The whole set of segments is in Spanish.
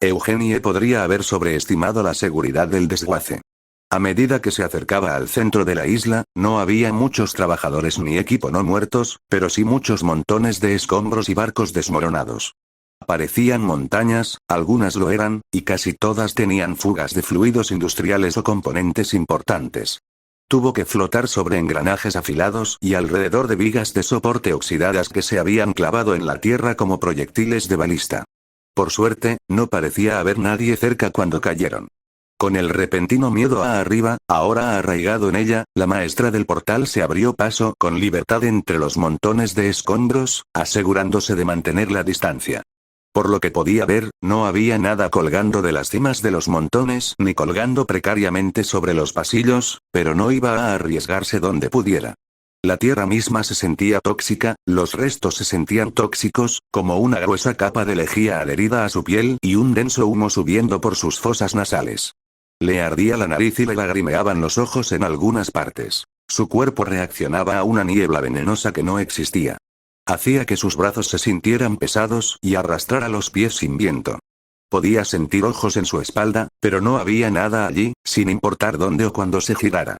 Eugenie podría haber sobreestimado la seguridad del desguace. A medida que se acercaba al centro de la isla, no había muchos trabajadores ni equipo no muertos, pero sí muchos montones de escombros y barcos desmoronados. Parecían montañas, algunas lo eran, y casi todas tenían fugas de fluidos industriales o componentes importantes. Tuvo que flotar sobre engranajes afilados y alrededor de vigas de soporte oxidadas que se habían clavado en la tierra como proyectiles de balista. Por suerte, no parecía haber nadie cerca cuando cayeron. Con el repentino miedo arriba, ahora arraigado en ella, la maestra del portal se abrió paso con libertad entre los montones de escombros, asegurándose de mantener la distancia. Por lo que podía ver, no había nada colgando de las cimas de los montones ni colgando precariamente sobre los pasillos, pero no iba a arriesgarse donde pudiera. La tierra misma se sentía tóxica, los restos se sentían tóxicos, como una gruesa capa de lejía adherida a su piel y un denso humo subiendo por sus fosas nasales. Le ardía la nariz y le lagrimeaban los ojos en algunas partes. Su cuerpo reaccionaba a una niebla venenosa que no existía. Hacía que sus brazos se sintieran pesados y arrastrara los pies sin viento. Podía sentir ojos en su espalda, pero no había nada allí, sin importar dónde o cuándo se girara.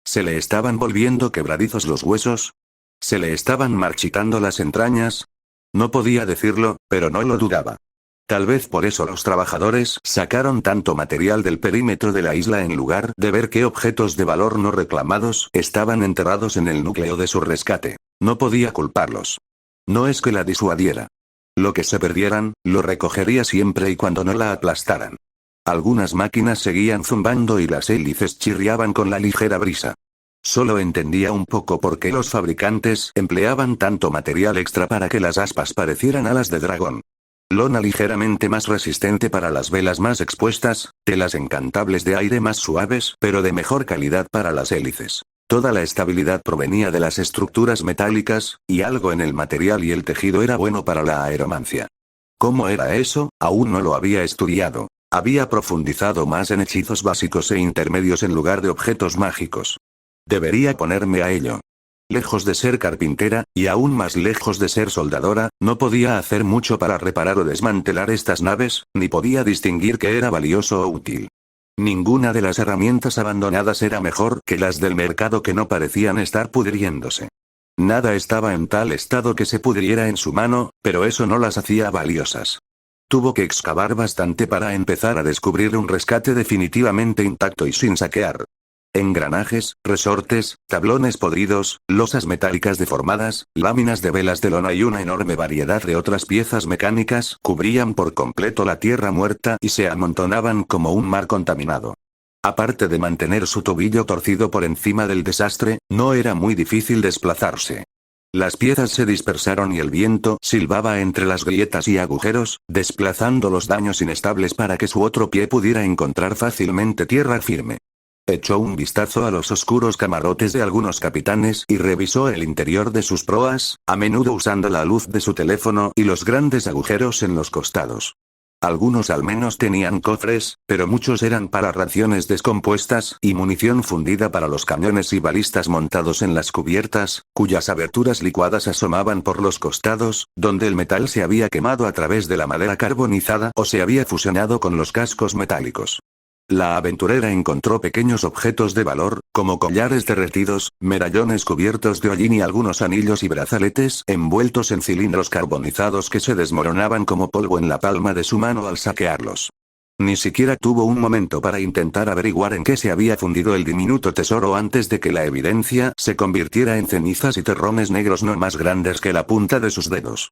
¿Se le estaban volviendo quebradizos los huesos? ¿Se le estaban marchitando las entrañas? No podía decirlo, pero no lo dudaba. Tal vez por eso los trabajadores sacaron tanto material del perímetro de la isla en lugar de ver qué objetos de valor no reclamados estaban enterrados en el núcleo de su rescate. No podía culparlos. No es que la disuadiera. Lo que se perdieran, lo recogería siempre y cuando no la aplastaran. Algunas máquinas seguían zumbando y las hélices chirriaban con la ligera brisa. Solo entendía un poco por qué los fabricantes empleaban tanto material extra para que las aspas parecieran alas de dragón. Lona ligeramente más resistente para las velas más expuestas, telas encantables de aire más suaves, pero de mejor calidad para las hélices. Toda la estabilidad provenía de las estructuras metálicas, y algo en el material y el tejido era bueno para la aeromancia. ¿Cómo era eso? Aún no lo había estudiado. Había profundizado más en hechizos básicos e intermedios en lugar de objetos mágicos. Debería ponerme a ello. Lejos de ser carpintera, y aún más lejos de ser soldadora, no podía hacer mucho para reparar o desmantelar estas naves, ni podía distinguir qué era valioso o útil. Ninguna de las herramientas abandonadas era mejor que las del mercado que no parecían estar pudriéndose. Nada estaba en tal estado que se pudriera en su mano, pero eso no las hacía valiosas. Tuvo que excavar bastante para empezar a descubrir un rescate definitivamente intacto y sin saquear. Engranajes, resortes, tablones podridos, losas metálicas deformadas, láminas de velas de lona y una enorme variedad de otras piezas mecánicas cubrían por completo la tierra muerta y se amontonaban como un mar contaminado. Aparte de mantener su tobillo torcido por encima del desastre, no era muy difícil desplazarse. Las piezas se dispersaron y el viento silbaba entre las grietas y agujeros, desplazando los daños inestables para que su otro pie pudiera encontrar fácilmente tierra firme. Echó un vistazo a los oscuros camarotes de algunos capitanes y revisó el interior de sus proas, a menudo usando la luz de su teléfono y los grandes agujeros en los costados. Algunos al menos tenían cofres, pero muchos eran para raciones descompuestas y munición fundida para los cañones y balistas montados en las cubiertas, cuyas aberturas licuadas asomaban por los costados, donde el metal se había quemado a través de la madera carbonizada o se había fusionado con los cascos metálicos. La aventurera encontró pequeños objetos de valor, como collares derretidos, medallones cubiertos de hollín y algunos anillos y brazaletes envueltos en cilindros carbonizados que se desmoronaban como polvo en la palma de su mano al saquearlos. Ni siquiera tuvo un momento para intentar averiguar en qué se había fundido el diminuto tesoro antes de que la evidencia se convirtiera en cenizas y terrones negros no más grandes que la punta de sus dedos.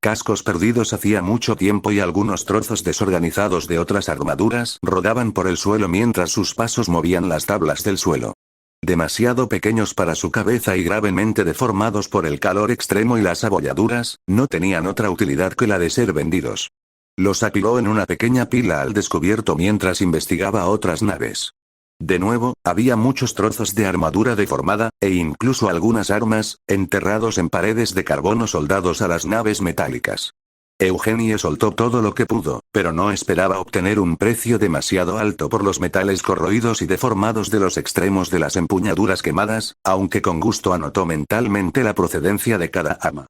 Cascos perdidos hacía mucho tiempo y algunos trozos desorganizados de otras armaduras rodaban por el suelo mientras sus pasos movían las tablas del suelo. Demasiado pequeños para su cabeza y gravemente deformados por el calor extremo y las abolladuras, no tenían otra utilidad que la de ser vendidos. Los apiló en una pequeña pila al descubierto mientras investigaba otras naves. De nuevo, había muchos trozos de armadura deformada, e incluso algunas armas, enterrados en paredes de carbono soldados a las naves metálicas. Eugenie soltó todo lo que pudo, pero no esperaba obtener un precio demasiado alto por los metales corroídos y deformados de los extremos de las empuñaduras quemadas, aunque con gusto anotó mentalmente la procedencia de cada arma.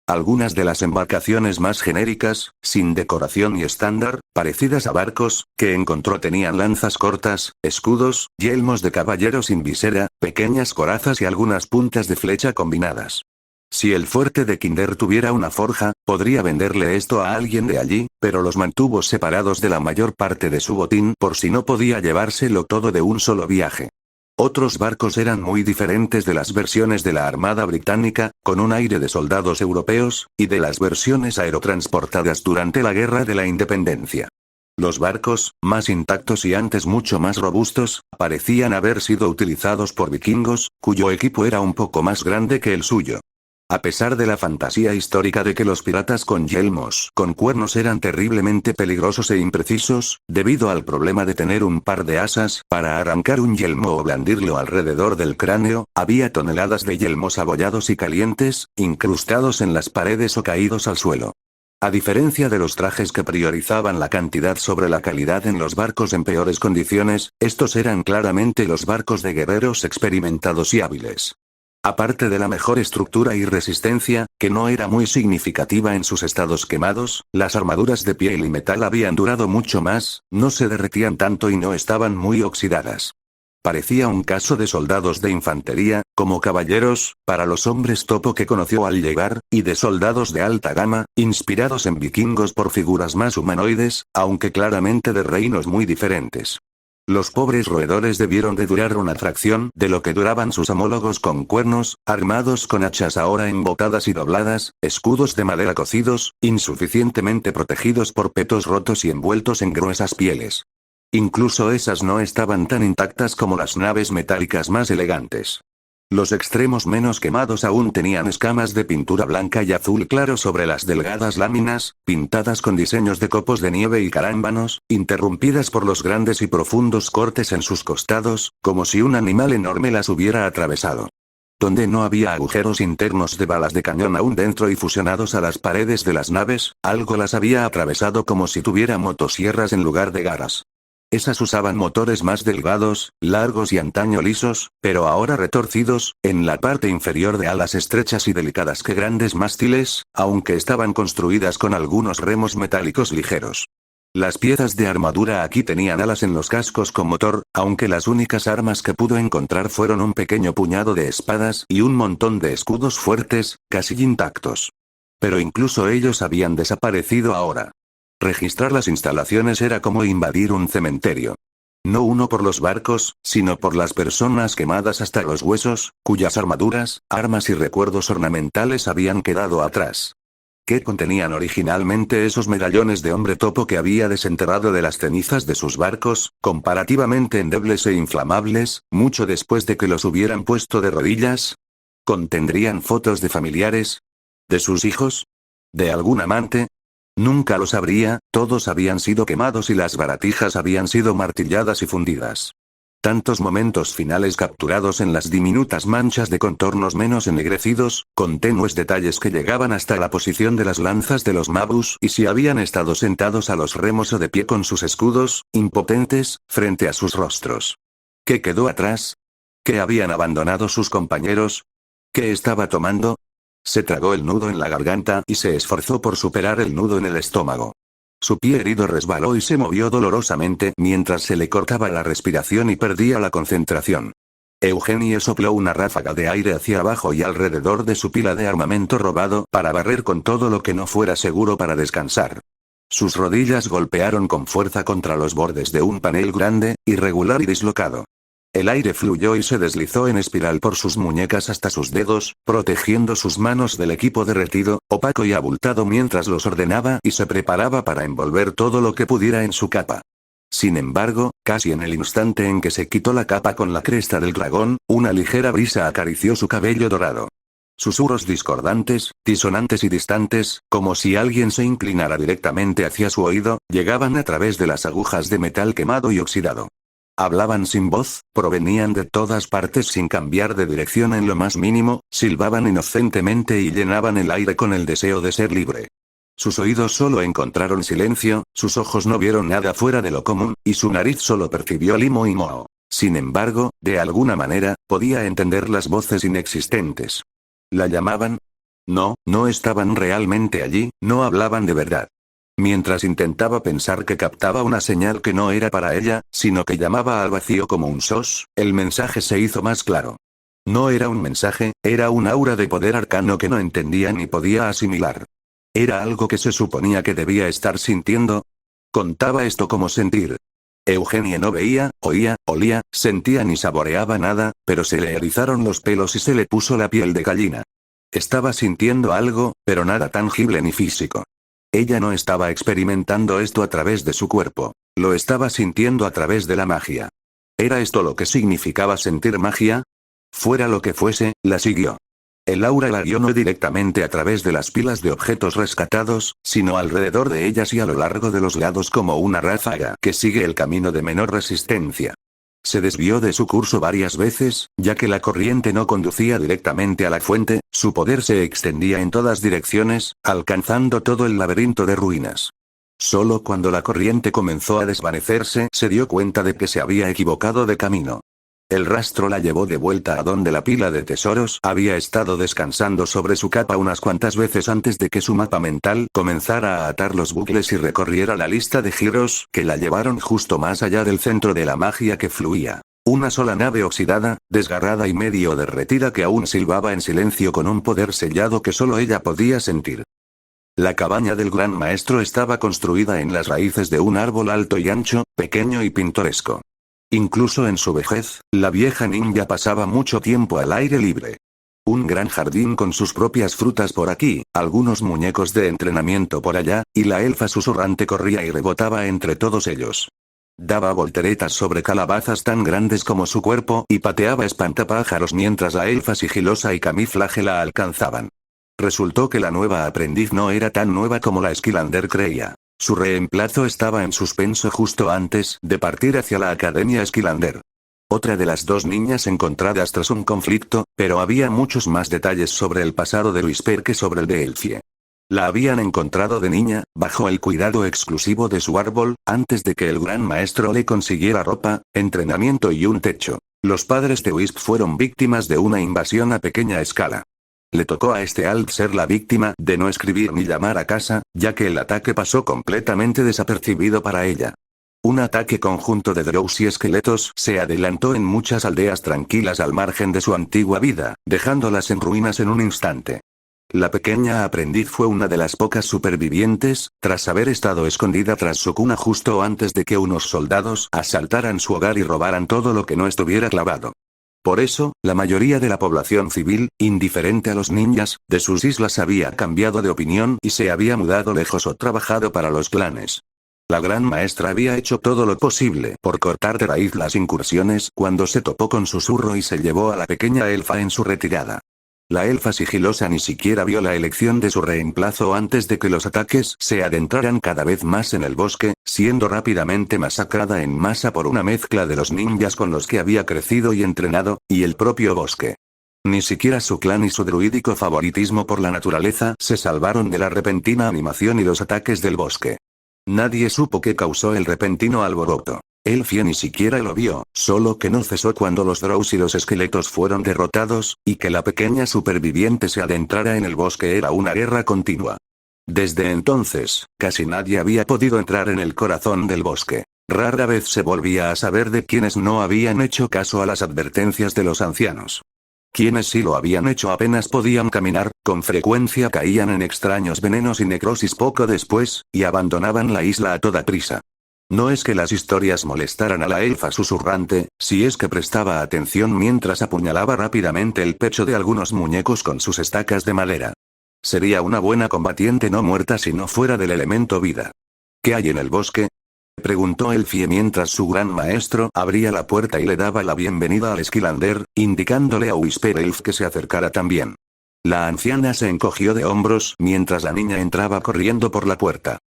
Algunas de las embarcaciones más genéricas, sin decoración y estándar, parecidas a barcos, que encontró tenían lanzas cortas, escudos, yelmos de caballero sin visera, pequeñas corazas y algunas puntas de flecha combinadas. Si el fuerte de Kinder tuviera una forja, podría venderle esto a alguien de allí, pero los mantuvo separados de la mayor parte de su botín por si no podía llevárselo todo de un solo viaje. Otros barcos eran muy diferentes de las versiones de la Armada Británica, con un aire de soldados europeos, y de las versiones aerotransportadas durante la Guerra de la Independencia. Los barcos, más intactos y antes mucho más robustos, parecían haber sido utilizados por vikingos, cuyo equipo era un poco más grande que el suyo. A pesar de la fantasía histórica de que los piratas con yelmos con cuernos eran terriblemente peligrosos e imprecisos, debido al problema de tener un par de asas para arrancar un yelmo o blandirlo alrededor del cráneo, había toneladas de yelmos abollados y calientes, incrustados en las paredes o caídos al suelo. A diferencia de los trajes que priorizaban la cantidad sobre la calidad en los barcos en peores condiciones, estos eran claramente los barcos de guerreros experimentados y hábiles. Aparte de la mejor estructura y resistencia, que no era muy significativa en sus estados quemados, las armaduras de piel y metal habían durado mucho más, no se derretían tanto y no estaban muy oxidadas. Parecía un caso de soldados de infantería, como caballeros, para los hombres topo que conoció al llegar, y de soldados de alta gama, inspirados en vikingos por figuras más humanoides, aunque claramente de reinos muy diferentes. Los pobres roedores debieron de durar una fracción de lo que duraban sus homólogos con cuernos, armados con hachas ahora embotadas y dobladas, escudos de madera cocidos, insuficientemente protegidos por petos rotos y envueltos en gruesas pieles. Incluso esas no estaban tan intactas como las naves metálicas más elegantes. Los extremos menos quemados aún tenían escamas de pintura blanca y azul claro sobre las delgadas láminas, pintadas con diseños de copos de nieve y carámbanos, interrumpidas por los grandes y profundos cortes en sus costados, como si un animal enorme las hubiera atravesado. Donde no había agujeros internos de balas de cañón aún dentro y fusionados a las paredes de las naves, algo las había atravesado como si tuviera motosierras en lugar de garras. Esas usaban motores más delgados, largos y antaño lisos, pero ahora retorcidos, en la parte inferior de alas estrechas y delicadas que grandes mástiles, aunque estaban construidas con algunos remos metálicos ligeros. Las piezas de armadura aquí tenían alas en los cascos con motor, aunque las únicas armas que pudo encontrar fueron un pequeño puñado de espadas y un montón de escudos fuertes, casi intactos. Pero incluso ellos habían desaparecido ahora. Registrar las instalaciones era como invadir un cementerio. No uno por los barcos, sino por las personas quemadas hasta los huesos, cuyas armaduras, armas y recuerdos ornamentales habían quedado atrás. ¿Qué contenían originalmente esos medallones de hombre topo que había desenterrado de las cenizas de sus barcos, comparativamente endebles e inflamables, mucho después de que los hubieran puesto de rodillas? ¿Contendrían fotos de familiares? ¿De sus hijos? ¿De algún amante? Nunca lo sabría, todos habían sido quemados y las baratijas habían sido martilladas y fundidas. Tantos momentos finales capturados en las diminutas manchas de contornos menos ennegrecidos, con tenues detalles que llegaban hasta la posición de las lanzas de los mabus y si habían estado sentados a los remos o de pie con sus escudos, impotentes, frente a sus rostros. ¿Qué quedó atrás? ¿Qué habían abandonado sus compañeros? ¿Qué estaba tomando? Se tragó el nudo en la garganta y se esforzó por superar el nudo en el estómago. Su pie herido resbaló y se movió dolorosamente mientras se le cortaba la respiración y perdía la concentración. Eugenie sopló una ráfaga de aire hacia abajo y alrededor de su pila de armamento robado para barrer con todo lo que no fuera seguro para descansar. Sus rodillas golpearon con fuerza contra los bordes de un panel grande, irregular y dislocado. El aire fluyó y se deslizó en espiral por sus muñecas hasta sus dedos, protegiendo sus manos del equipo derretido, opaco y abultado mientras los ordenaba y se preparaba para envolver todo lo que pudiera en su capa. Sin embargo, casi en el instante en que se quitó la capa con la cresta del dragón, una ligera brisa acarició su cabello dorado. Susurros discordantes, disonantes y distantes, como si alguien se inclinara directamente hacia su oído, llegaban a través de las agujas de metal quemado y oxidado. Hablaban sin voz, provenían de todas partes sin cambiar de dirección en lo más mínimo, silbaban inocentemente y llenaban el aire con el deseo de ser libre. Sus oídos solo encontraron silencio, sus ojos no vieron nada fuera de lo común, y su nariz solo percibió limo y moho. Sin embargo, de alguna manera, podía entender las voces inexistentes. ¿La llamaban? No, no estaban realmente allí, no hablaban de verdad. Mientras intentaba pensar que captaba una señal que no era para ella, sino que llamaba al vacío como un sos, el mensaje se hizo más claro. No era un mensaje, era un aura de poder arcano que no entendía ni podía asimilar. ¿Era algo que se suponía que debía estar sintiendo? Contaba esto como sentir. Eugenia no veía, oía, olía, sentía ni saboreaba nada, pero se le erizaron los pelos y se le puso la piel de gallina. Estaba sintiendo algo, pero nada tangible ni físico. Ella no estaba experimentando esto a través de su cuerpo. Lo estaba sintiendo a través de la magia. ¿Era esto lo que significaba sentir magia? Fuera lo que fuese, la siguió. El aura la guió no directamente a través de las pilas de objetos rescatados, sino alrededor de ellas y a lo largo de los lados como una ráfaga que sigue el camino de menor resistencia. Se desvió de su curso varias veces, ya que la corriente no conducía directamente a la fuente, su poder se extendía en todas direcciones, alcanzando todo el laberinto de ruinas. Solo cuando la corriente comenzó a desvanecerse se dio cuenta de que se había equivocado de camino. El rastro la llevó de vuelta a donde la pila de tesoros había estado descansando sobre su capa unas cuantas veces antes de que su mapa mental comenzara a atar los bucles y recorriera la lista de giros que la llevaron justo más allá del centro de la magia que fluía. Una sola nave oxidada, desgarrada y medio derretida que aún silbaba en silencio con un poder sellado que solo ella podía sentir. La cabaña del gran maestro estaba construida en las raíces de un árbol alto y ancho, pequeño y pintoresco. Incluso en su vejez, la vieja ninja pasaba mucho tiempo al aire libre. Un gran jardín con sus propias frutas por aquí, algunos muñecos de entrenamiento por allá, y la elfa susurrante corría y rebotaba entre todos ellos. Daba volteretas sobre calabazas tan grandes como su cuerpo y pateaba espantapájaros mientras la elfa sigilosa y camuflaje la alcanzaban. Resultó que la nueva aprendiz no era tan nueva como la Skylander creía. Su reemplazo estaba en suspenso justo antes de partir hacia la Academia Skylander. Otra de las dos niñas encontradas tras un conflicto, pero había muchos más detalles sobre el pasado de Whisper que sobre el de Elfie. La habían encontrado de niña, bajo el cuidado exclusivo de su árbol, antes de que el gran maestro le consiguiera ropa, entrenamiento y un techo. Los padres de Wisp fueron víctimas de una invasión a pequeña escala. Le tocó a este Alf ser la víctima de no escribir ni llamar a casa, ya que el ataque pasó completamente desapercibido para ella. Un ataque conjunto de drows y esqueletos se adelantó en muchas aldeas tranquilas al margen de su antigua vida, dejándolas en ruinas en un instante. La pequeña aprendiz fue una de las pocas supervivientes, tras haber estado escondida tras su cuna justo antes de que unos soldados asaltaran su hogar y robaran todo lo que no estuviera clavado. Por eso, la mayoría de la población civil, indiferente a los ninjas, de sus islas había cambiado de opinión y se había mudado lejos o trabajado para los clanes. La gran maestra había hecho todo lo posible por cortar de raíz las incursiones cuando se topó con Susurro y se llevó a la pequeña elfa en su retirada. La elfa sigilosa ni siquiera vio la elección de su reemplazo antes de que los ataques se adentraran cada vez más en el bosque, siendo rápidamente masacrada en masa por una mezcla de los ninjas con los que había crecido y entrenado, y el propio bosque. Ni siquiera su clan y su druídico favoritismo por la naturaleza se salvaron de la repentina animación y los ataques del bosque. Nadie supo qué causó el repentino alboroto. Elfie ni siquiera lo vio, solo que no cesó cuando los drows y los esqueletos fueron derrotados, y que la pequeña superviviente se adentrara en el bosque era una guerra continua. Desde entonces, casi nadie había podido entrar en el corazón del bosque. Rara vez se volvía a saber de quienes no habían hecho caso a las advertencias de los ancianos. Quienes sí lo habían hecho apenas podían caminar, con frecuencia caían en extraños venenos y necrosis poco después, y abandonaban la isla a toda prisa. No es que las historias molestaran a la elfa susurrante, si es que prestaba atención mientras apuñalaba rápidamente el pecho de algunos muñecos con sus estacas de madera. Sería una buena combatiente no muerta si no fuera del elemento vida. ¿Qué hay en el bosque?, preguntó Elfie mientras su gran maestro abría la puerta y le daba la bienvenida al Skylander, indicándole a Whisper Elf que se acercara también. La anciana se encogió de hombros mientras la niña entraba corriendo por la puerta.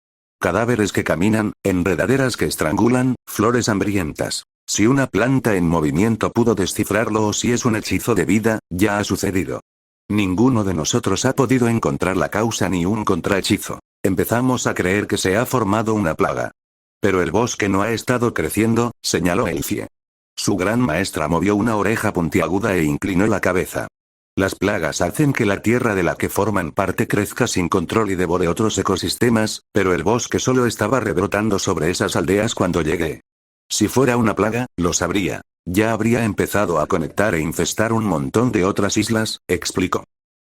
Cadáveres que caminan, enredaderas que estrangulan, flores hambrientas. Si una planta en movimiento pudo descifrarlo o si es un hechizo de vida, ya ha sucedido. Ninguno de nosotros ha podido encontrar la causa ni un contrahechizo. Empezamos a creer que se ha formado una plaga. Pero el bosque no ha estado creciendo, señaló Elfie. Su gran maestra movió una oreja puntiaguda e inclinó la cabeza. Las plagas hacen que la tierra de la que forman parte crezca sin control y devore otros ecosistemas, pero el bosque solo estaba rebrotando sobre esas aldeas cuando llegué. Si fuera una plaga, lo sabría. Ya habría empezado a conectar e infestar un montón de otras islas, explicó.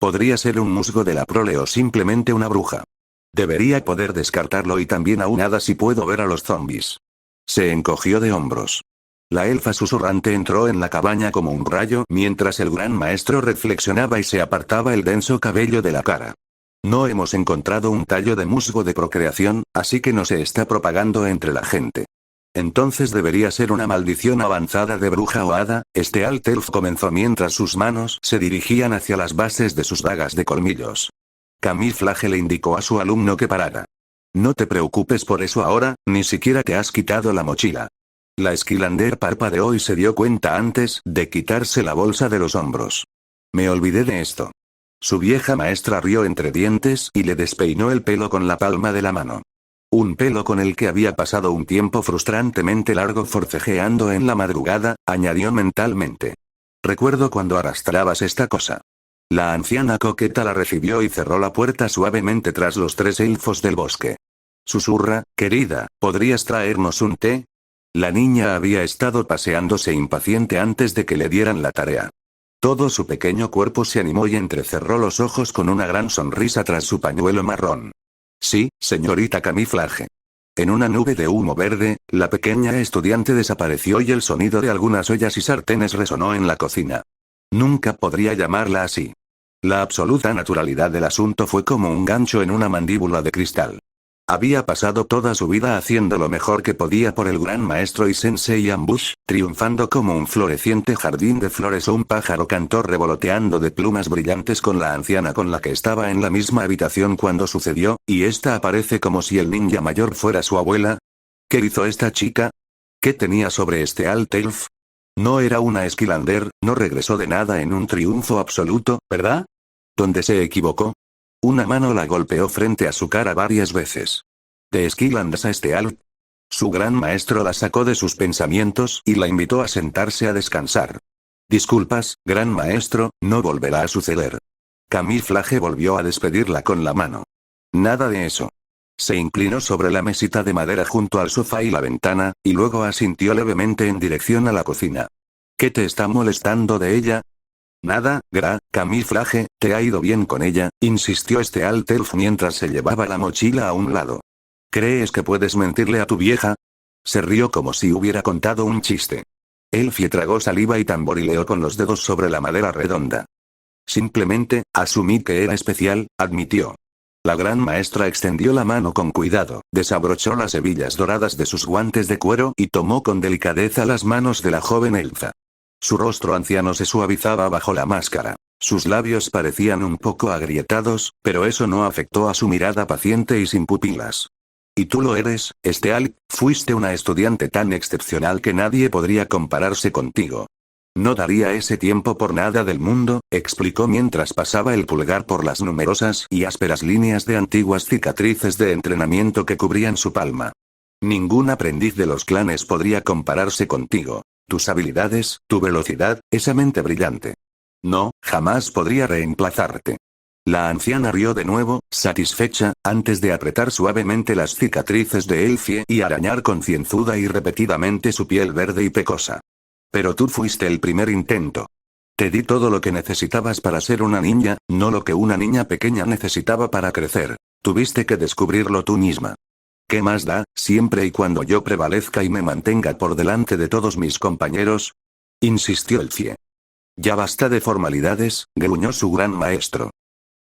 Podría ser un musgo de la prole o simplemente una bruja. Debería poder descartarlo y también aunada si puedo ver a los zombies. Se encogió de hombros. La elfa susurrante entró en la cabaña como un rayo mientras el gran maestro reflexionaba y se apartaba el denso cabello de la cara. No hemos encontrado un tallo de musgo de procreación, así que no se está propagando entre la gente. Entonces debería ser una maldición avanzada de bruja o hada. Este Alt Elf comenzó mientras sus manos se dirigían hacia las bases de sus dagas de colmillos. Camuflaje le indicó a su alumno que parara. No te preocupes por eso ahora, ni siquiera te has quitado la mochila. La Skylander parpadeó y se dio cuenta antes de quitarse la bolsa de los hombros. Me olvidé de esto. Su vieja maestra rió entre dientes y le despeinó el pelo con la palma de la mano. Un pelo con el que había pasado un tiempo frustrantemente largo forcejeando en la madrugada, añadió mentalmente. Recuerdo cuando arrastrabas esta cosa. La anciana coqueta la recibió y cerró la puerta suavemente tras los 3 elfos del bosque. Susurra, querida, ¿podrías traernos un té? La niña había estado paseándose impaciente antes de que le dieran la tarea. Todo su pequeño cuerpo se animó y entrecerró los ojos con una gran sonrisa tras su pañuelo marrón. Sí, señorita Camuflaje. En una nube de humo verde, la pequeña estudiante desapareció y el sonido de algunas ollas y sartenes resonó en la cocina. Nunca podría llamarla así. La absoluta naturalidad del asunto fue como un gancho en una mandíbula de cristal. Había pasado toda su vida haciendo lo mejor que podía por el gran maestro y Sensei Ambush, triunfando como un floreciente jardín de flores o un pájaro cantor revoloteando de plumas brillantes con la anciana con la que estaba en la misma habitación cuando sucedió, y esta aparece como si el ninja mayor fuera su abuela. ¿Qué hizo esta chica? ¿Qué tenía sobre este Alt Elf? No era una Skylander, no regresó de nada en un triunfo absoluto, ¿verdad? ¿Dónde se equivocó? Una mano la golpeó frente a su cara varias veces. ¿De Skylanders a este Alt? Su gran maestro la sacó de sus pensamientos y la invitó a sentarse a descansar. Disculpas, gran maestro, no volverá a suceder. Camuflaje volvió a despedirla con la mano. Nada de eso. Se inclinó sobre la mesita de madera junto al sofá y la ventana, y luego asintió levemente en dirección a la cocina. ¿Qué te está molestando de ella? Nada, Camuflaje, ¿te ha ido bien con ella?, insistió este Alt Elf mientras se llevaba la mochila a un lado. ¿Crees que puedes mentirle a tu vieja? Se rió como si hubiera contado un chiste. Elfie tragó saliva y tamborileó con los dedos sobre la madera redonda. Simplemente, asumí que era especial, admitió. La gran maestra extendió la mano con cuidado, desabrochó las hebillas doradas de sus guantes de cuero y tomó con delicadeza las manos de la joven elfa. Su rostro anciano se suavizaba bajo la máscara. Sus labios parecían un poco agrietados, pero eso no afectó a su mirada paciente y sin pupilas. Y tú lo eres, Alt, fuiste una estudiante tan excepcional que nadie podría compararse contigo. No daría ese tiempo por nada del mundo, explicó mientras pasaba el pulgar por las numerosas y ásperas líneas de antiguas cicatrices de entrenamiento que cubrían su palma. Ningún aprendiz de los clanes podría compararse contigo. Tus habilidades, tu velocidad, esa mente brillante. No, jamás podría reemplazarte. La anciana rió de nuevo, satisfecha, antes de apretar suavemente las cicatrices de Elfie y arañar concienzuda y repetidamente su piel verde y pecosa. Pero tú fuiste el primer intento. Te di todo lo que necesitabas para ser una niña, no lo que una niña pequeña necesitaba para crecer. Tuviste que descubrirlo tú misma. ¿Qué más da, siempre y cuando yo prevalezca y me mantenga por delante de todos mis compañeros? Insistió Elfie. Ya basta de formalidades, gruñó su gran maestro.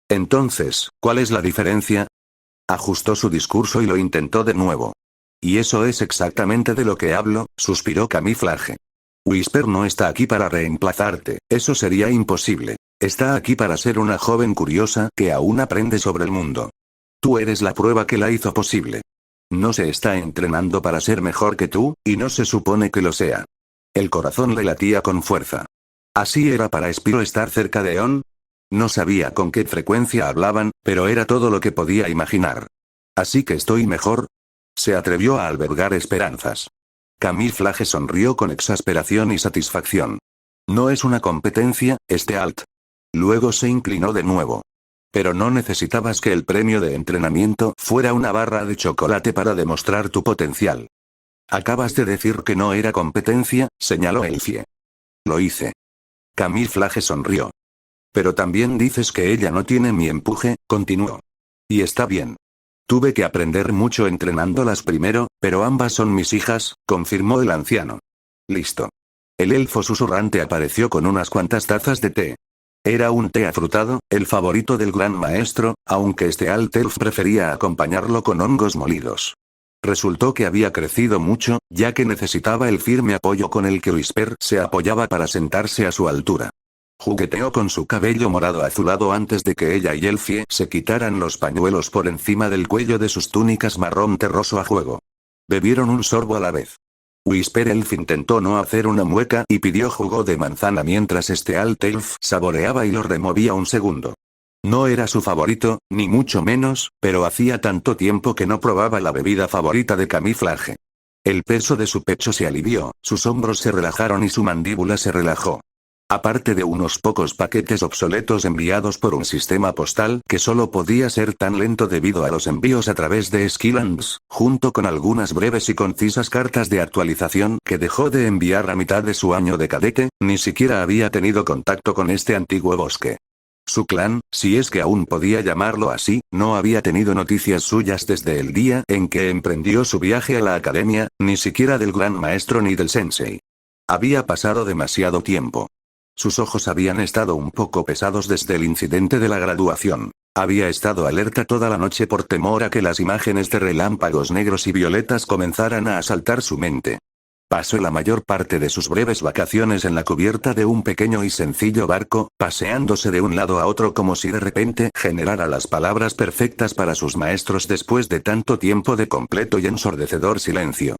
Entonces, ¿cuál es la diferencia? Ajustó su discurso y lo intentó de nuevo. Y eso es exactamente de lo que hablo, suspiró Camuflaje. Whisper no está aquí para reemplazarte, eso sería imposible. Está aquí para ser una joven curiosa que aún aprende sobre el mundo. Tú eres la prueba que la hizo posible. No se está entrenando para ser mejor que tú, y no se supone que lo sea. El corazón le latía con fuerza. ¿Así era para Spiro estar cerca de On? No sabía con qué frecuencia hablaban, pero era todo lo que podía imaginar. ¿Así que estoy mejor? Se atrevió a albergar esperanzas. Camuflaje sonrió con exasperación y satisfacción. No es una competencia, Alt. Luego se inclinó de nuevo. Pero no necesitabas que el premio de entrenamiento fuera una barra de chocolate para demostrar tu potencial. Acabas de decir que no era competencia, señaló Elfie. Lo hice. Camuflaje sonrió. Pero también dices que ella no tiene mi empuje, continuó. Y está bien. Tuve que aprender mucho entrenándolas primero, pero ambas son mis hijas, confirmó el anciano. Listo. El elfo susurrante apareció con unas cuantas tazas de té. Era un té afrutado, el favorito del gran maestro, aunque este alt elf prefería acompañarlo con hongos molidos. Resultó que había crecido mucho, ya que necesitaba el firme apoyo con el que Whisper se apoyaba para sentarse a su altura. Jugueteó con su cabello morado azulado antes de que ella y Elfie se quitaran los pañuelos por encima del cuello de sus túnicas marrón terroso a juego. Bebieron un sorbo a la vez. Whisper Elf intentó no hacer una mueca y pidió jugo de manzana mientras este alt elf saboreaba y lo removía un segundo. No era su favorito, ni mucho menos, pero hacía tanto tiempo que no probaba la bebida favorita de Camuflaje. El peso de su pecho se alivió, sus hombros se relajaron y su mandíbula se relajó. Aparte de unos pocos paquetes obsoletos enviados por un sistema postal que solo podía ser tan lento debido a los envíos a través de Skyllands, junto con algunas breves y concisas cartas de actualización que dejó de enviar a mitad de su año de cadete, ni siquiera había tenido contacto con este antiguo bosque. Su clan, si es que aún podía llamarlo así, no había tenido noticias suyas desde el día en que emprendió su viaje a la academia, ni siquiera del gran maestro ni del sensei. Había pasado demasiado tiempo. Sus ojos habían estado un poco pesados desde el incidente de la graduación. Había estado alerta toda la noche por temor a que las imágenes de relámpagos negros y violetas comenzaran a asaltar su mente. Pasó la mayor parte de sus breves vacaciones en la cubierta de un pequeño y sencillo barco, paseándose de un lado a otro como si de repente generara las palabras perfectas para sus maestros después de tanto tiempo de completo y ensordecedor silencio.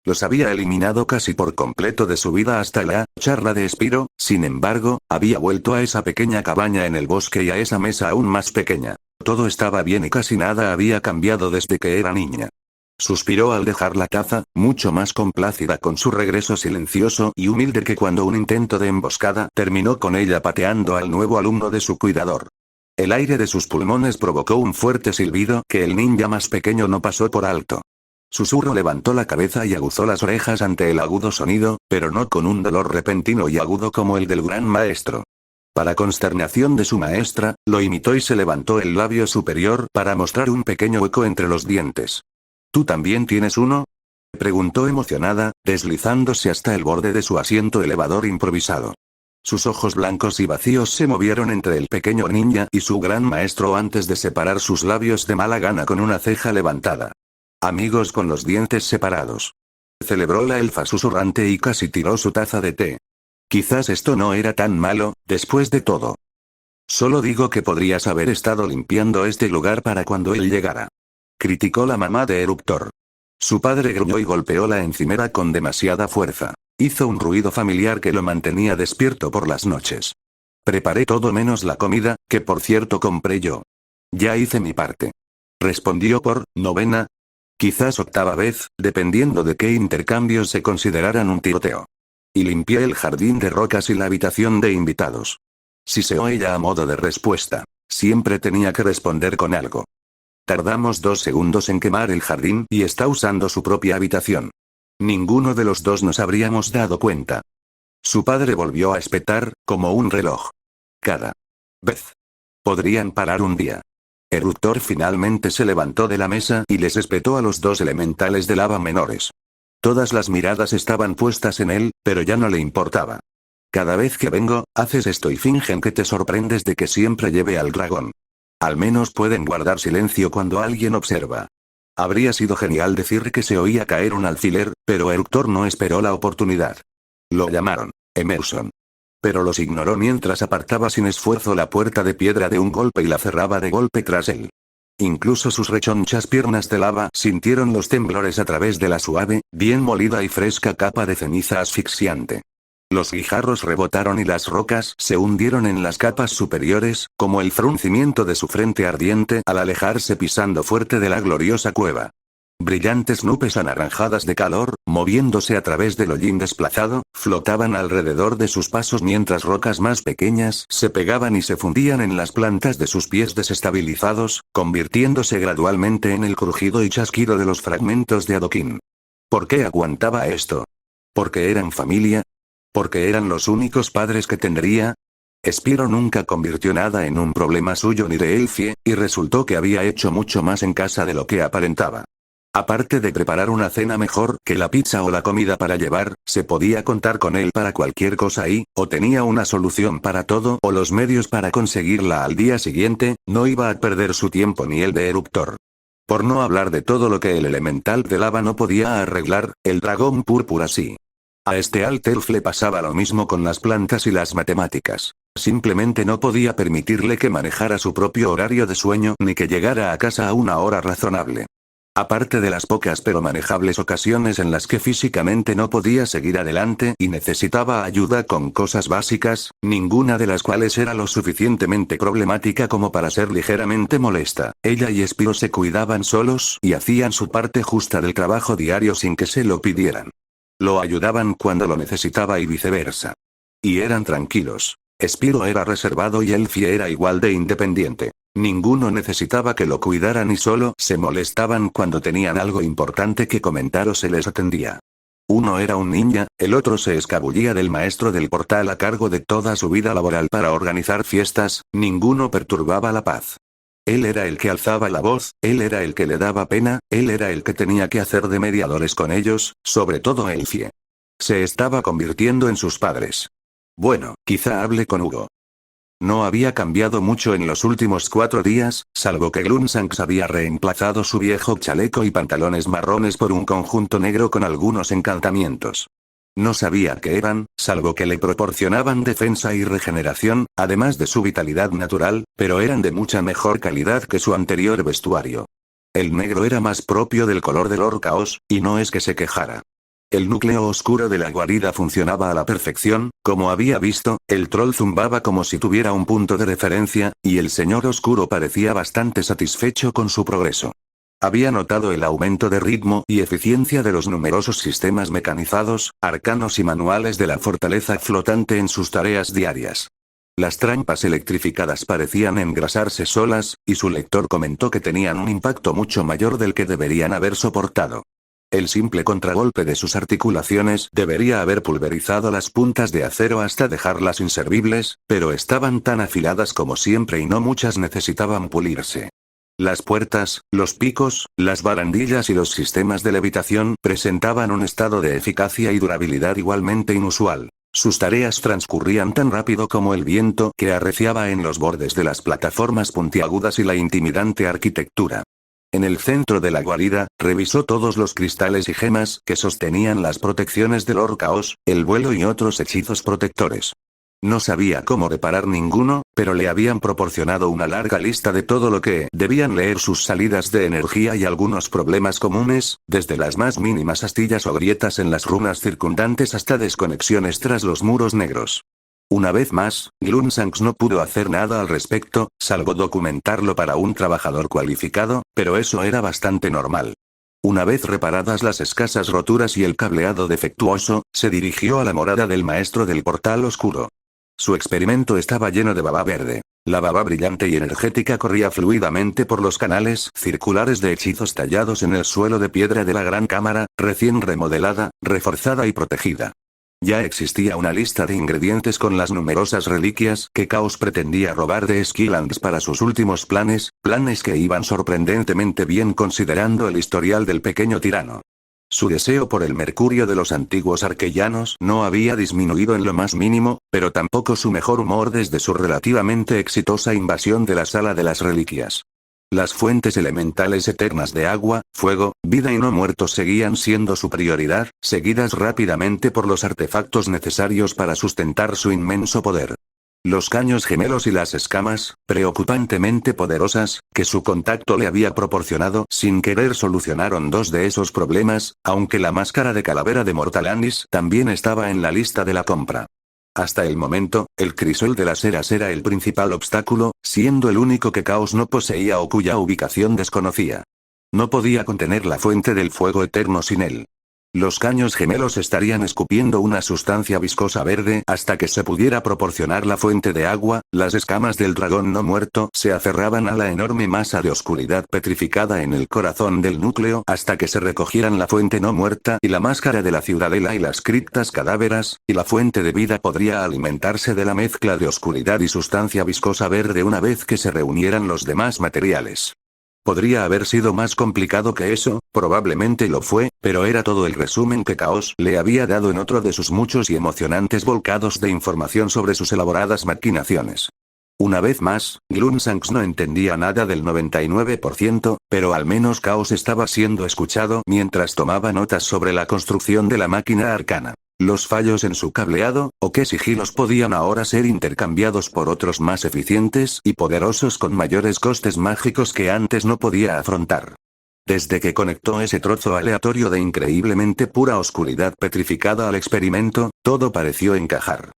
Los había eliminado casi por completo de su vida hasta la charla de Spiro, sin embargo, había vuelto a esa pequeña cabaña en el bosque y a esa mesa aún más pequeña. Todo estaba bien y casi nada había cambiado desde que era niña. Suspiró al dejar la taza, mucho más complacida con su regreso silencioso y humilde que cuando un intento de emboscada terminó con ella pateando al nuevo alumno de su cuidador. El aire de sus pulmones provocó un fuerte silbido que el ninja más pequeño no pasó por alto. Susurro levantó la cabeza y aguzó las orejas ante el agudo sonido, pero no con un dolor repentino y agudo como el del gran maestro. Para consternación de su maestra, lo imitó y se levantó el labio superior para mostrar un pequeño hueco entre los dientes. ¿Tú también tienes uno?, preguntó emocionada, deslizándose hasta el borde de su asiento elevador improvisado. Sus ojos blancos y vacíos se movieron entre el pequeño ninja y su gran maestro antes de separar sus labios de mala gana con una ceja levantada. Amigos con los dientes separados. Celebró la elfa susurrante y casi tiró su taza de té. Quizás esto no era tan malo, después de todo. Solo digo que podrías haber estado limpiando este lugar para cuando él llegara. Criticó la mamá de Eruptor. Su padre gruñó y golpeó la encimera con demasiada fuerza. Hizo un ruido familiar que lo mantenía despierto por las noches. Preparé todo menos la comida, que por cierto compré yo. Ya hice mi parte. Respondió por novena, quizás octava vez, dependiendo de qué intercambios se consideraran un tiroteo. Y limpié el jardín de rocas y la habitación de invitados. Siseó ella a modo de respuesta. Siempre tenía que responder con algo. Tardamos 2 segundos en quemar el jardín y está usando su propia habitación. Ninguno de los dos nos habríamos dado cuenta. Su padre volvió a espetar, como un reloj. Cada vez. Podrían parar un día. Eruptor finalmente se levantó de la mesa y les espetó a los 2 elementales de lava menores. Todas las miradas estaban puestas en él, pero ya no le importaba. Cada vez que vengo, haces esto y fingen que te sorprendes de que siempre lleve al dragón. Al menos pueden guardar silencio cuando alguien observa. Habría sido genial decir que se oía caer un alfiler, pero Eruptor no esperó la oportunidad. Lo llamaron Emerson. Pero los ignoró mientras apartaba sin esfuerzo la puerta de piedra de un golpe y la cerraba de golpe tras él. Incluso sus rechonchas piernas de lava sintieron los temblores a través de la suave, bien molida y fresca capa de ceniza asfixiante. Los guijarros rebotaron y las rocas se hundieron en las capas superiores, como el fruncimiento de su frente ardiente al alejarse pisando fuerte de la gloriosa cueva. Brillantes nubes anaranjadas de calor, moviéndose a través del hollín desplazado, flotaban alrededor de sus pasos mientras rocas más pequeñas se pegaban y se fundían en las plantas de sus pies desestabilizados, convirtiéndose gradualmente en el crujido y chasquido de los fragmentos de adoquín. ¿Por qué aguantaba esto? ¿Porque eran familia? ¿Porque eran los únicos padres que tendría? Spyro nunca convirtió nada en un problema suyo ni de Elfie, y resultó que había hecho mucho más en casa de lo que aparentaba. Aparte de preparar una cena mejor que la pizza o la comida para llevar, se podía contar con él para cualquier cosa y, o tenía una solución para todo o los medios para conseguirla al día siguiente, no iba a perder su tiempo ni el de Eruptor. Por no hablar de todo lo que el elemental de lava no podía arreglar, el dragón púrpura sí. A este Altelf le pasaba lo mismo con las plantas y las matemáticas. Simplemente no podía permitirle que manejara su propio horario de sueño ni que llegara a casa a una hora razonable. Aparte de las pocas pero manejables ocasiones en las que físicamente no podía seguir adelante y necesitaba ayuda con cosas básicas, ninguna de las cuales era lo suficientemente problemática como para ser ligeramente molesta, ella y Spyro se cuidaban solos y hacían su parte justa del trabajo diario sin que se lo pidieran. Lo ayudaban cuando lo necesitaba y viceversa. Y eran tranquilos. Spyro era reservado y Elfie era igual de independiente. Ninguno necesitaba que lo cuidaran y solo se molestaban cuando tenían algo importante que comentar o se les atendía. Uno era un ninja, el otro se escabullía del maestro del portal a cargo de toda su vida laboral para organizar fiestas, ninguno perturbaba la paz. Él era el que alzaba la voz, él era el que le daba pena, él era el que tenía que hacer de mediadores con ellos, sobre todo Elfie. Se estaba convirtiendo en sus padres. Bueno, quizá hable con Hugo. No había cambiado mucho en los últimos 4 días, salvo que Glunsanks había reemplazado su viejo chaleco y pantalones marrones por un conjunto negro con algunos encantamientos. No sabía qué eran, salvo que le proporcionaban defensa y regeneración, además de su vitalidad natural, pero eran de mucha mejor calidad que su anterior vestuario. El negro era más propio del color del Lord Caos, y no es que se quejara. El núcleo oscuro de la guarida funcionaba a la perfección, como había visto, el troll zumbaba como si tuviera un punto de referencia, y el señor oscuro parecía bastante satisfecho con su progreso. Había notado el aumento de ritmo y eficiencia de los numerosos sistemas mecanizados, arcanos y manuales de la fortaleza flotante en sus tareas diarias. Las trampas electrificadas parecían engrasarse solas, y su lector comentó que tenían un impacto mucho mayor del que deberían haber soportado. El simple contragolpe de sus articulaciones debería haber pulverizado las puntas de acero hasta dejarlas inservibles, pero estaban tan afiladas como siempre y no muchas necesitaban pulirse. Las puertas, los picos, las barandillas y los sistemas de levitación presentaban un estado de eficacia y durabilidad igualmente inusual. Sus tareas transcurrían tan rápido como el viento que arreciaba en los bordes de las plataformas puntiagudas y la intimidante arquitectura. En el centro de la guarida, revisó todos los cristales y gemas que sostenían las protecciones del Lord Caos, el vuelo y otros hechizos protectores. No sabía cómo reparar ninguno, pero le habían proporcionado una larga lista de todo lo que debían leer sus salidas de energía y algunos problemas comunes, desde las más mínimas astillas o grietas en las runas circundantes hasta desconexiones tras los muros negros. Una vez más, Glunsanks no pudo hacer nada al respecto, salvo documentarlo para un trabajador cualificado, pero eso era bastante normal. Una vez reparadas las escasas roturas y el cableado defectuoso, se dirigió a la morada del maestro del portal oscuro. Su experimento estaba lleno de baba verde. La baba brillante y energética corría fluidamente por los canales circulares de hechizos tallados en el suelo de piedra de la gran cámara, recién remodelada, reforzada y protegida. Ya existía una lista de ingredientes con las numerosas reliquias que Chaos pretendía robar de Skylands para sus últimos planes que iban sorprendentemente bien considerando el historial del pequeño tirano. Su deseo por el mercurio de los antiguos arquellanos no había disminuido en lo más mínimo, pero tampoco su mejor humor desde su relativamente exitosa invasión de la sala de las reliquias. Las fuentes elementales eternas de agua, fuego, vida y no muertos seguían siendo su prioridad, seguidas rápidamente por los artefactos necesarios para sustentar su inmenso poder. Los caños gemelos y las escamas, preocupantemente poderosas, que su contacto le había proporcionado sin querer solucionaron 2 de esos problemas, aunque la máscara de calavera de Mortalanis también estaba en la lista de la compra. Hasta el momento, el crisol de las eras era el principal obstáculo, siendo el único que Chaos no poseía o cuya ubicación desconocía. No podía contener la fuente del fuego eterno sin él. Los caños gemelos estarían escupiendo una sustancia viscosa verde hasta que se pudiera proporcionar la fuente de agua. Las escamas del dragón no muerto se aferraban a la enorme masa de oscuridad petrificada en el corazón del núcleo hasta que se recogieran la fuente no muerta y la máscara de la ciudadela y las criptas cadáveras, y la fuente de vida podría alimentarse de la mezcla de oscuridad y sustancia viscosa verde una vez que se reunieran los demás materiales. Podría haber sido más complicado que eso, probablemente lo fue, pero era todo el resumen que Chaos le había dado en otro de sus muchos y emocionantes volcados de información sobre sus elaboradas maquinaciones. Una vez más, Glunsanks no entendía nada del 99%, pero al menos Chaos estaba siendo escuchado mientras tomaba notas sobre la construcción de la máquina arcana. Los fallos en su cableado, o qué sigilos podían ahora ser intercambiados por otros más eficientes y poderosos con mayores costes mágicos que antes no podía afrontar. Desde que conectó ese trozo aleatorio de increíblemente pura oscuridad petrificada al experimento, todo pareció encajar.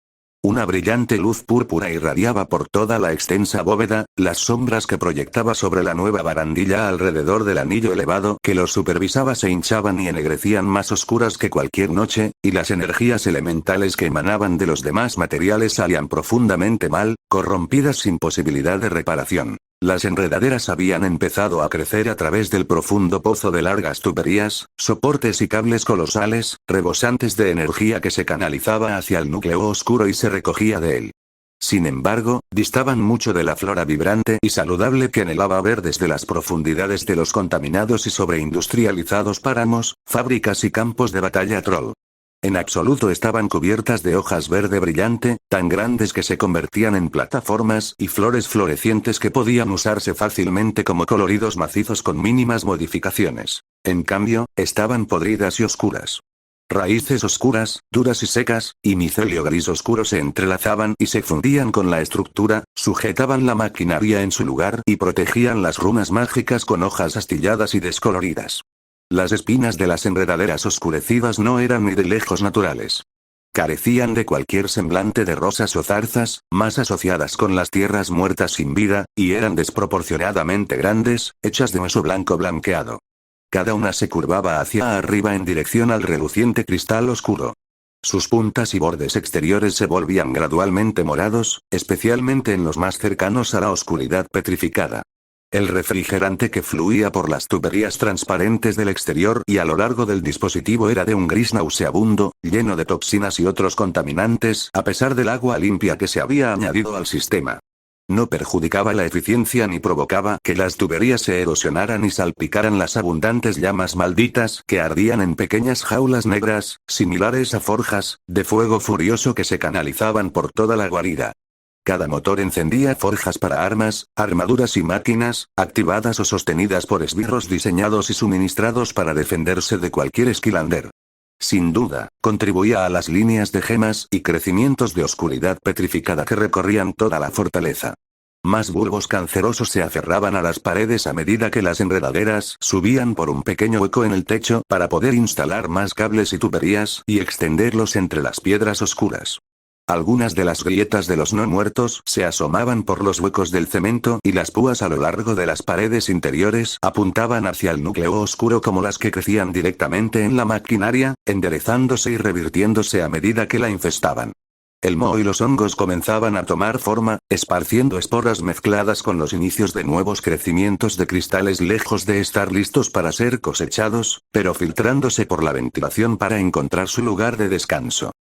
Una brillante luz púrpura irradiaba por toda la extensa bóveda, las sombras que proyectaba sobre la nueva barandilla alrededor del anillo elevado que los supervisaba se hinchaban y ennegrecían más oscuras que cualquier noche, y las energías elementales que emanaban de los demás materiales salían profundamente mal, corrompidas sin posibilidad de reparación. Las enredaderas habían empezado a crecer a través del profundo pozo de largas tuberías, soportes y cables colosales, rebosantes de energía que se canalizaba hacia el núcleo oscuro y se recogía de él. Sin embargo, distaban mucho de la flora vibrante y saludable que anhelaba ver desde las profundidades de los contaminados y sobreindustrializados páramos, fábricas y campos de batalla troll. En absoluto estaban cubiertas de hojas verde brillante, tan grandes que se convertían en plataformas y flores florecientes que podían usarse fácilmente como coloridos macizos con mínimas modificaciones. En cambio, estaban podridas y oscuras. Raíces oscuras, duras y secas, y micelio gris oscuro se entrelazaban y se fundían con la estructura, sujetaban la maquinaria en su lugar y protegían las runas mágicas con hojas astilladas y descoloridas. Las espinas de las enredaderas oscurecidas no eran ni de lejos naturales. Carecían de cualquier semblante de rosas o zarzas, más asociadas con las tierras muertas sin vida, y eran desproporcionadamente grandes, hechas de hueso blanco blanqueado. Cada una se curvaba hacia arriba en dirección al reluciente cristal oscuro. Sus puntas y bordes exteriores se volvían gradualmente morados, especialmente en los más cercanos a la oscuridad petrificada. El refrigerante que fluía por las tuberías transparentes del exterior y a lo largo del dispositivo era de un gris nauseabundo, lleno de toxinas y otros contaminantes, a pesar del agua limpia que se había añadido al sistema. No perjudicaba la eficiencia ni provocaba que las tuberías se erosionaran y salpicaran las abundantes llamas malditas que ardían en pequeñas jaulas negras, similares a forjas, de fuego furioso que se canalizaban por toda la guarida. Cada motor encendía forjas para armas, armaduras y máquinas, activadas o sostenidas por esbirros diseñados y suministrados para defenderse de cualquier esquilander. Sin duda, contribuía a las líneas de gemas y crecimientos de oscuridad petrificada que recorrían toda la fortaleza. Más bulbos cancerosos se aferraban a las paredes a medida que las enredaderas subían por un pequeño hueco en el techo para poder instalar más cables y tuberías y extenderlos entre las piedras oscuras. Algunas de las grietas de los no muertos se asomaban por los huecos del cemento y las púas a lo largo de las paredes interiores apuntaban hacia el núcleo oscuro como las que crecían directamente en la maquinaria, enderezándose y revirtiéndose a medida que la infestaban. El moho y los hongos comenzaban a tomar forma, esparciendo esporas mezcladas con los inicios de nuevos crecimientos de cristales lejos de estar listos para ser cosechados, pero filtrándose por la ventilación para encontrar su lugar de descanso.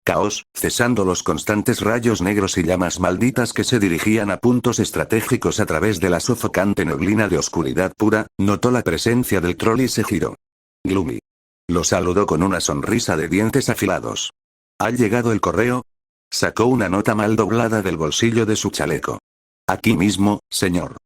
Caos, cesando los constantes rayos negros y llamas malditas que se dirigían a puntos estratégicos a través de la sofocante neblina de oscuridad pura, notó la presencia del troll y se giró. Gloomy. Lo saludó con una sonrisa de dientes afilados. ¿Ha llegado el correo? Sacó una nota mal doblada del bolsillo de su chaleco. Aquí mismo, señor.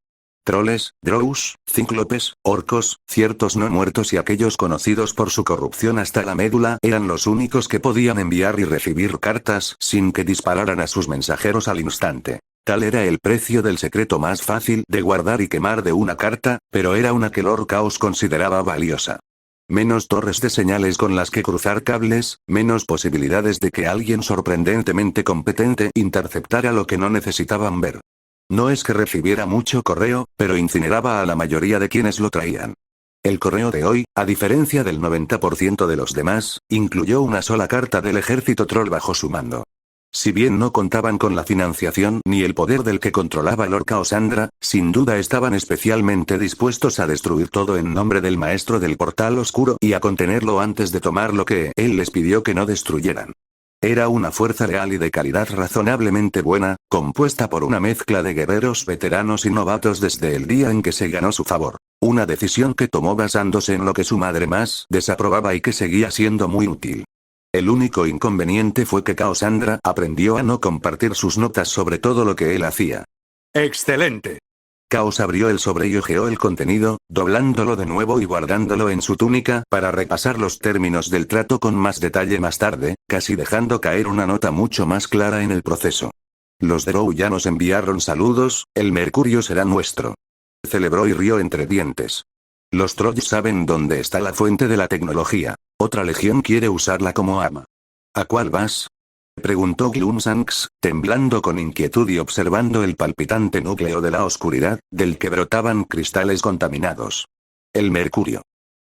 Troles, drows, cíclopes, orcos, ciertos no muertos y aquellos conocidos por su corrupción hasta la médula eran los únicos que podían enviar y recibir cartas sin que dispararan a sus mensajeros al instante. Tal era el precio del secreto más fácil de guardar y quemar de una carta, pero era una que Lord Chaos consideraba valiosa. Menos torres de señales con las que cruzar cables, menos posibilidades de que alguien sorprendentemente competente interceptara lo que no necesitaban ver. No es que recibiera mucho correo, pero incineraba a la mayoría de quienes lo traían. El correo de hoy, a diferencia del 90% de los demás, incluyó una sola carta del ejército troll bajo su mando. Si bien no contaban con la financiación ni el poder del que controlaba Lord Caosandra, sin duda estaban especialmente dispuestos a destruir todo en nombre del maestro del portal oscuro y a contenerlo antes de tomar lo que él les pidió que no destruyeran. Era una fuerza leal y de calidad razonablemente buena, compuesta por una mezcla de guerreros veteranos y novatos desde el día en que se ganó su favor. Una decisión que tomó basándose en lo que su madre más desaprobaba y que seguía siendo muy útil. El único inconveniente fue que Caosandra aprendió a no compartir sus notas sobre todo lo que él hacía. ¡Excelente! Caos abrió el sobre y hojeó el contenido, doblándolo de nuevo y guardándolo en su túnica para repasar los términos del trato con más detalle más tarde, casi dejando caer una nota mucho más clara en el proceso. Los Drow ya nos enviaron saludos, el Mercurio será nuestro. Celebró y rió entre dientes. Los Trolls saben dónde está la fuente de la tecnología. Otra legión quiere usarla como arma. ¿A cuál vas? Preguntó Gloomshanks, temblando con inquietud y observando el palpitante núcleo de la oscuridad, del que brotaban cristales contaminados. El Mercurio.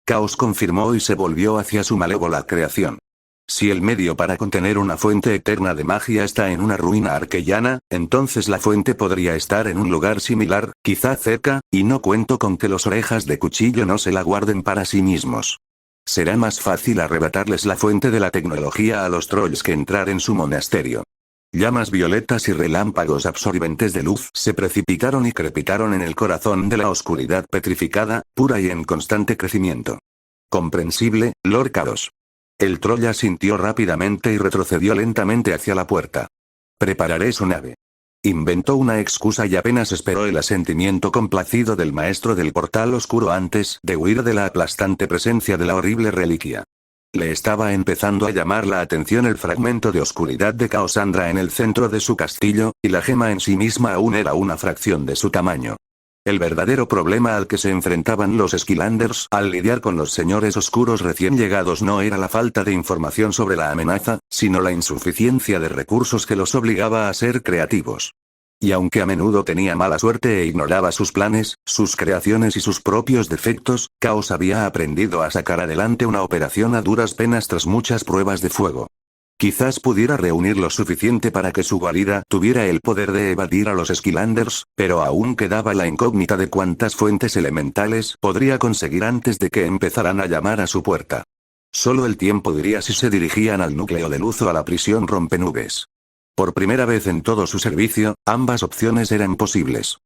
Caos confirmó y se volvió hacia su malévola creación. Si el medio para contener una fuente eterna de magia está en una ruina arquellana, entonces la fuente podría estar en un lugar similar, quizá cerca, y no cuento con que los orejas de cuchillo no se la guarden para sí mismos. Será más fácil arrebatarles la fuente de la tecnología a los trolls que entrar en su monasterio. Llamas violetas y relámpagos absorbentes de luz se precipitaron y crepitaron en el corazón de la oscuridad petrificada, pura y en constante crecimiento. Comprensible, Lord Caos. El troll asintió rápidamente y retrocedió lentamente hacia la puerta. Prepararé su nave. Inventó una excusa y apenas esperó el asentimiento complacido del maestro del portal oscuro antes de huir de la aplastante presencia de la horrible reliquia. Le estaba empezando a llamar la atención el fragmento de oscuridad de Caosandra en el centro de su castillo, y la gema en sí misma aún era una fracción de su tamaño. El verdadero problema al que se enfrentaban los Skylanders al lidiar con los señores oscuros recién llegados no era la falta de información sobre la amenaza, sino la insuficiencia de recursos que los obligaba a ser creativos. Y aunque a menudo tenía mala suerte e ignoraba sus planes, sus creaciones y sus propios defectos, Caos había aprendido a sacar adelante una operación a duras penas tras muchas pruebas de fuego. Quizás pudiera reunir lo suficiente para que su guarida tuviera el poder de evadir a los Skylanders, pero aún quedaba la incógnita de cuántas fuentes elementales podría conseguir antes de que empezaran a llamar a su puerta. Solo el tiempo diría si se dirigían al núcleo de luz o a la prisión rompenubes. Por primera vez en todo su servicio, ambas opciones eran posibles.